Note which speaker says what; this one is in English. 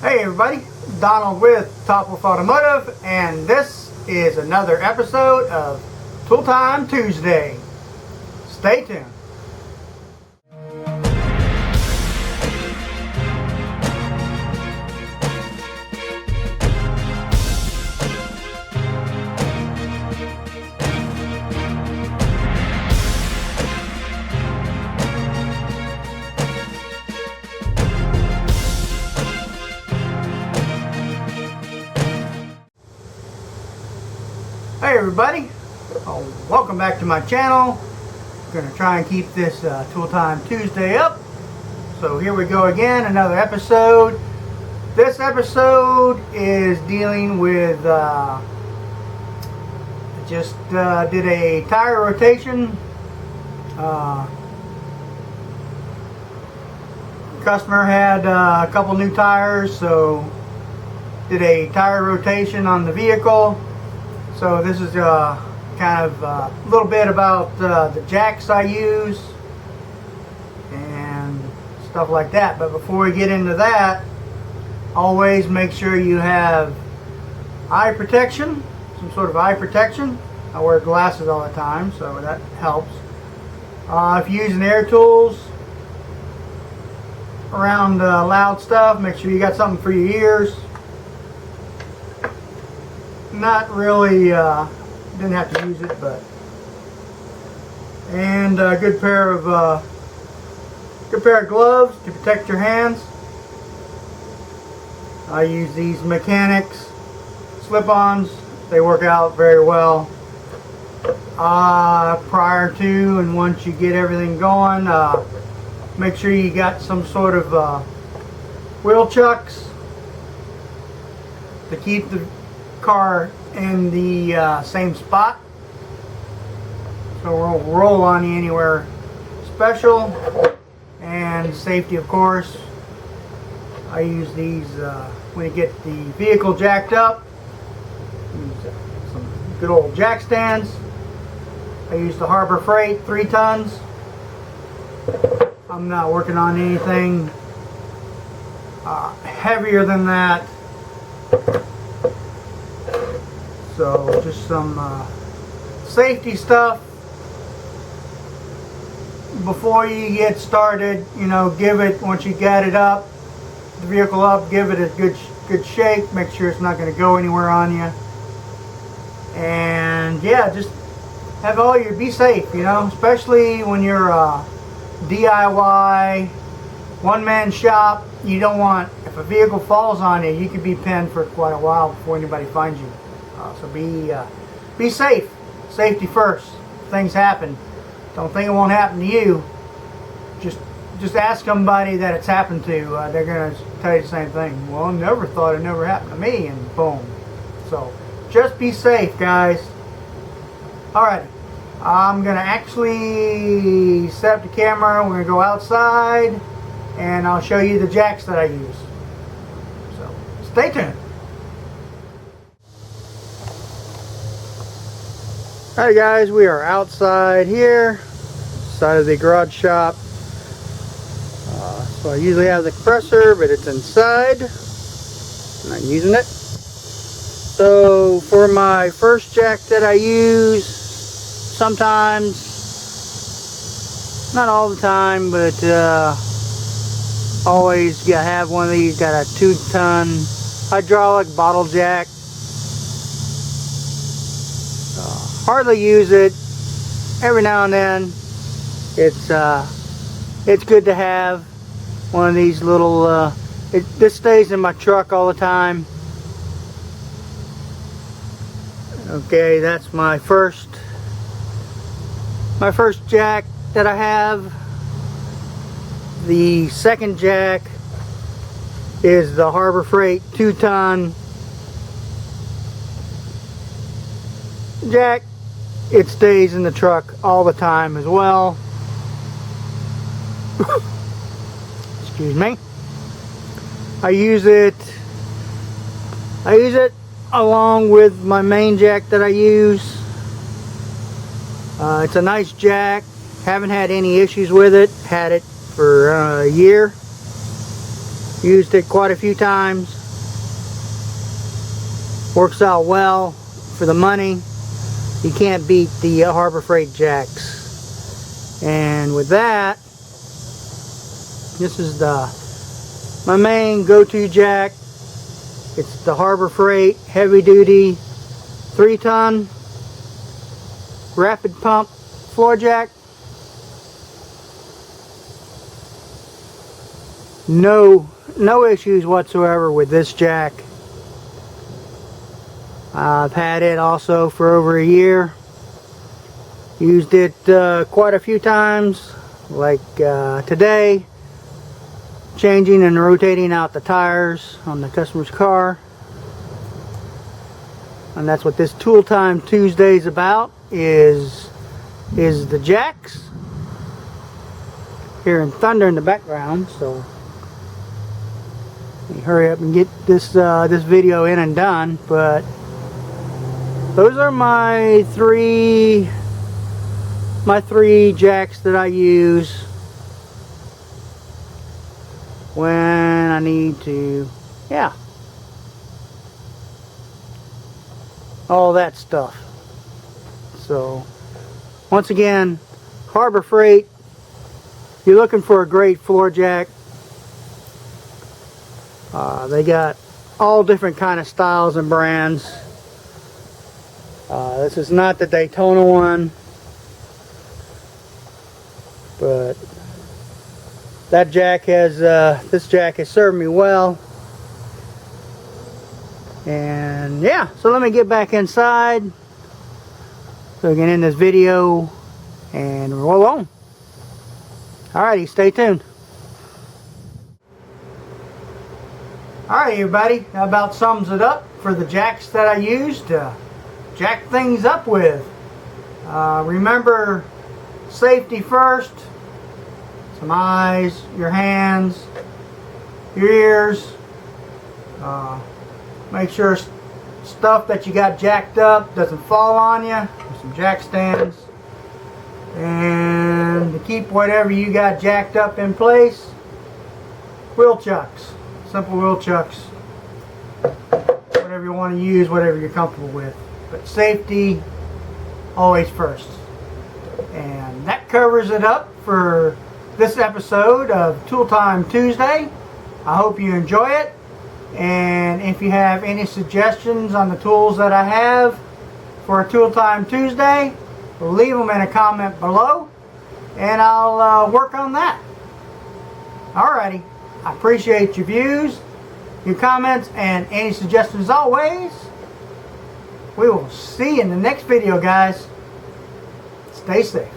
Speaker 1: Hey everybody, Donald with Topwolf Automotive, and this is another episode of Tool Time Tuesday. Stay tuned. Hey everybody, welcome back to my channel. I'm going to try and keep this Tool Time Tuesday up. So here we go again, another episode. This episode is dealing with, just did a tire rotation. Customer had a couple new tires, so did a tire rotation on the vehicle. So this is kind of a little bit about the jacks I use and stuff like that. But before we get into that, always make sure you have eye protection, some sort of eye protection. I wear glasses all the time, so that helps. If you're using air tools around loud stuff, make sure you got something for your ears. Not really, didn't have to use it, but, and a good pair of gloves to protect your hands. I use these mechanics slip-ons. They work out very well. Prior to and once you get everything going, make sure you got some sort of wheel chucks to keep the car in the same spot, so it won't roll on you anywhere special. And safety, of course, I use these when you get the vehicle jacked up. Use some good old jack stands. I use the Harbor Freight 3 tons. I'm not working on anything heavier than that. So just some safety stuff before you get started. You know, give it, once you get it up, the vehicle up, give it a good shake. Make sure it's not going to go anywhere on you. And yeah, just have all your, be safe, you know, especially when you're DIY, one-man shop. You don't want, if a vehicle falls on you, you could be pinned for quite a while before anybody finds you. So be safe. Safety first. Things happen. Don't think it won't happen to you. Just ask somebody that it's happened to. They're going to tell you the same thing. Well, I never thought it never happened to me, and boom. So just be safe, guys. Alright. I'm going to actually set up the camera. We're going to go outside, and I'll show you the jacks that I use. So stay tuned. Alright guys, we are outside here, side of the garage shop. So I usually have the compressor, but it's inside. I'm not using it. So for my first jack that I use, sometimes, not all the time, but always have one of these. Got a 2-ton hydraulic bottle jack. Hardly use it. Every now and then it's good to have one of these little this stays in my truck all the time. Okay, that's my first jack that I have. The second jack is the Harbor Freight 2-ton jack. It stays in the truck all the time as well. Excuse me. I use it along with my main jack that I use. It's a nice jack. Haven't had any issues with it. Had it for a year. Used it quite a few times. Works out well for the money. You can't beat the Harbor Freight jacks. And with that, this is my main go-to jack. It's the Harbor Freight heavy duty 3-ton rapid pump floor jack. No issues whatsoever with this jack. I've had it also for over a year. Used it quite a few times, like today, changing and rotating out the tires on the customer's car. And that's what this Tool Time Tuesday is about, is the jacks. Hearing thunder in the background, so let me hurry up and get this video in and done. But those are my three jacks that I use when I need to, all that stuff. So once again, Harbor Freight, you're looking for a great floor jack. They got all different kind of styles and brands. This is not the Daytona one, but that jack has this jack has served me well. And yeah, so let me get back inside so we can end this video and roll on. Alrighty, stay tuned. Alright everybody, that about sums it up for the jacks that I used to jack things up with. Remember, safety first. Some eyes, your hands, your ears. Make sure stuff that you got jacked up doesn't fall on you. Some jack stands. And to keep whatever you got jacked up in place, wheel chucks. Simple wheel chucks. Whatever you want to use, whatever you're comfortable with. But safety, always first. And that covers it up for this episode of Tool Time Tuesday. I hope you enjoy it. And if you have any suggestions on the tools that I have for a Tool Time Tuesday, leave them in a comment below and I'll work on that. Alrighty, I appreciate your views, your comments, and any suggestions always. We will see you in the next video, guys. Stay safe.